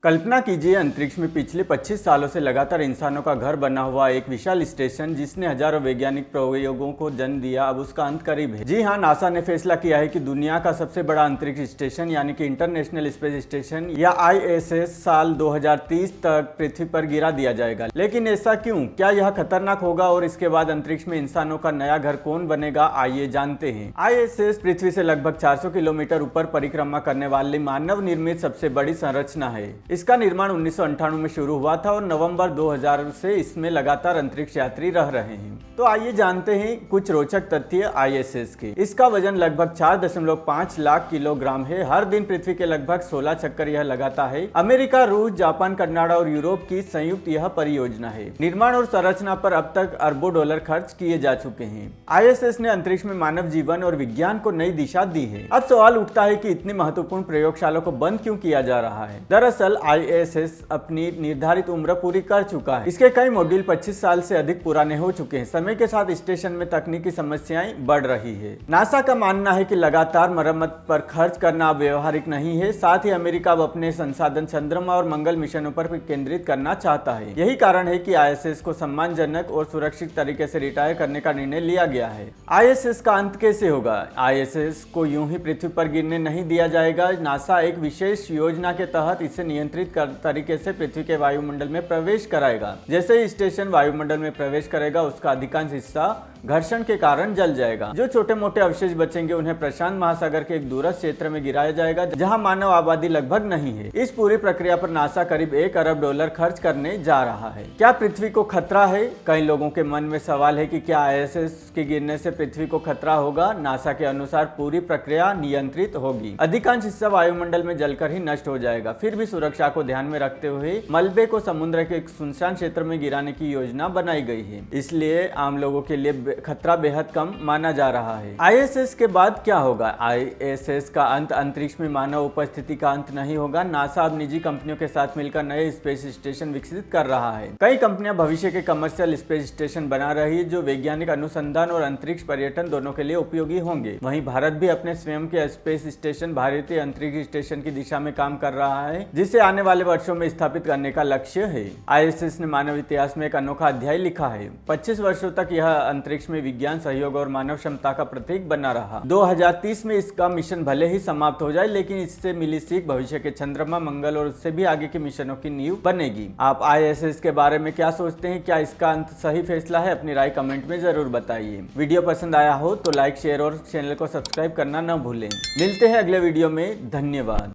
कल्पना कीजिए अंतरिक्ष में पिछले 25 सालों से लगातार इंसानों का घर बना हुआ एक विशाल स्टेशन जिसने हजारों वैज्ञानिक प्रयोगों को जन्म दिया, अब उसका अंत करीब है। जी हां, नासा ने फैसला किया है कि दुनिया का सबसे बड़ा अंतरिक्ष स्टेशन यानी कि इंटरनेशनल स्पेस स्टेशन या ISS साल 2030 तक पृथ्वी पर गिरा दिया जाएगा। लेकिन ऐसा क्यों? क्या यह खतरनाक होगा और इसके बाद अंतरिक्ष में इंसानों का नया घर कौन बनेगा? आइए जानते हैं। ISS पृथ्वी से लगभग 400 किलोमीटर ऊपर परिक्रमा करने वाली मानव निर्मित सबसे बड़ी संरचना है। इसका निर्माण 1998 में शुरू हुआ था और नवंबर 2000 से इसमें लगातार अंतरिक्ष यात्री रह रहे हैं। तो आइए जानते हैं कुछ रोचक तथ्य ISS के। इसका वजन लगभग 4.5 लाख किलोग्राम है। हर दिन पृथ्वी के लगभग 16 चक्कर यह लगाता है। अमेरिका, रूस, जापान, कनाडा और यूरोप की संयुक्त यह परियोजना है। निर्माण और संरचना पर अब तक अरबों डॉलर खर्च किए जा चुके हैं। ISS ने अंतरिक्ष में मानव जीवन और विज्ञान को नई दिशा दी है। अब सवाल उठता है कि इतनी महत्वपूर्ण प्रयोगशाला को बंद क्यों किया जा रहा है? दरअसल ISS अपनी निर्धारित उम्र पूरी कर चुका है। इसके कई मॉड्यूल 25 साल से अधिक पुराने हो चुके हैं। समय के साथ स्टेशन में तकनीकी समस्याएं बढ़ रही है। नासा का मानना है कि लगातार मरम्मत पर खर्च करना अब व्यवहारिक नहीं है। साथ ही अमेरिका अब अपने संसाधन चंद्रमा और मंगल मिशनों पर केंद्रित करना चाहता है। यही कारण है कि ISS को सम्मानजनक और सुरक्षित तरीके से रिटायर करने का निर्णय लिया गया है। ISS का अंत कैसे होगा? ISS को यूं ही पृथ्वी पर गिरने नहीं दिया जाएगा। नासा एक विशेष योजना के तहत इसे नियंत्रित तरीके से पृथ्वी के वायुमंडल में प्रवेश कराएगा। जैसे ही स्टेशन वायुमंडल में प्रवेश करेगा, उसका अधिकांश हिस्सा घर्षण के कारण जल जाएगा। जो छोटे मोटे अवशेष बचेंगे उन्हें प्रशांत महासागर के एक दूरस्थ क्षेत्र में गिराया जाएगा जहां मानव आबादी लगभग नहीं है। इस पूरी प्रक्रिया पर नासा करीब $1 अरब खर्च करने जा रहा है। क्या पृथ्वी को खतरा है? कई लोगों के मन में सवाल है कि क्या ISS के गिरने से पृथ्वी को खतरा होगा? नासा के अनुसार पूरी प्रक्रिया नियंत्रित होगी। अधिकांश हिस्सा वायुमंडल में जलकर ही नष्ट हो जाएगा। फिर भी सुरक्षा को ध्यान में रखते हुए मलबे को समुद्र के एक सुनसान क्षेत्र में गिराने की योजना बनाई गई है। इसलिए आम लोगों के लिए खतरा बेहद कम माना जा रहा है। ISS के बाद क्या होगा? ISS का अंत अंतरिक्ष में मानव उपस्थिति का अंत नहीं होगा। नासा अब निजी कंपनियों के साथ मिलकर नए स्पेस स्टेशन विकसित कर रहा है। कई कंपनियां भविष्य के कमर्शियल स्पेस स्टेशन बना रही है जो वैज्ञानिक अनुसंधान और अंतरिक्ष पर्यटन दोनों के लिए उपयोगी होंगे। वहीं भारत भी अपने स्वयं के स्पेस स्टेशन भारतीय अंतरिक्ष स्टेशन की दिशा में काम कर रहा है, जिसे आने वाले वर्षों में स्थापित करने का लक्ष्य है। ISS ने मानव इतिहास में एक अनोखा अध्याय लिखा है। 25 वर्षों तक यह अंतरिक्ष में विज्ञान, सहयोग और मानव क्षमता का प्रतीक बना रहा। 2030 में इसका मिशन भले ही समाप्त हो जाए, लेकिन इससे मिली सीख भविष्य के चंद्रमा, मंगल और उससे भी आगे के मिशनों की नींव बनेगी। आप ISS के बारे में क्या सोचते हैं? क्या इसका अंत सही फैसला है? अपनी राय कमेंट में जरूर बताइए। वीडियो पसंद आया हो तो लाइक, शेयर और चैनल को सब्सक्राइब करना न भूलें। मिलते हैं अगले वीडियो में। धन्यवाद।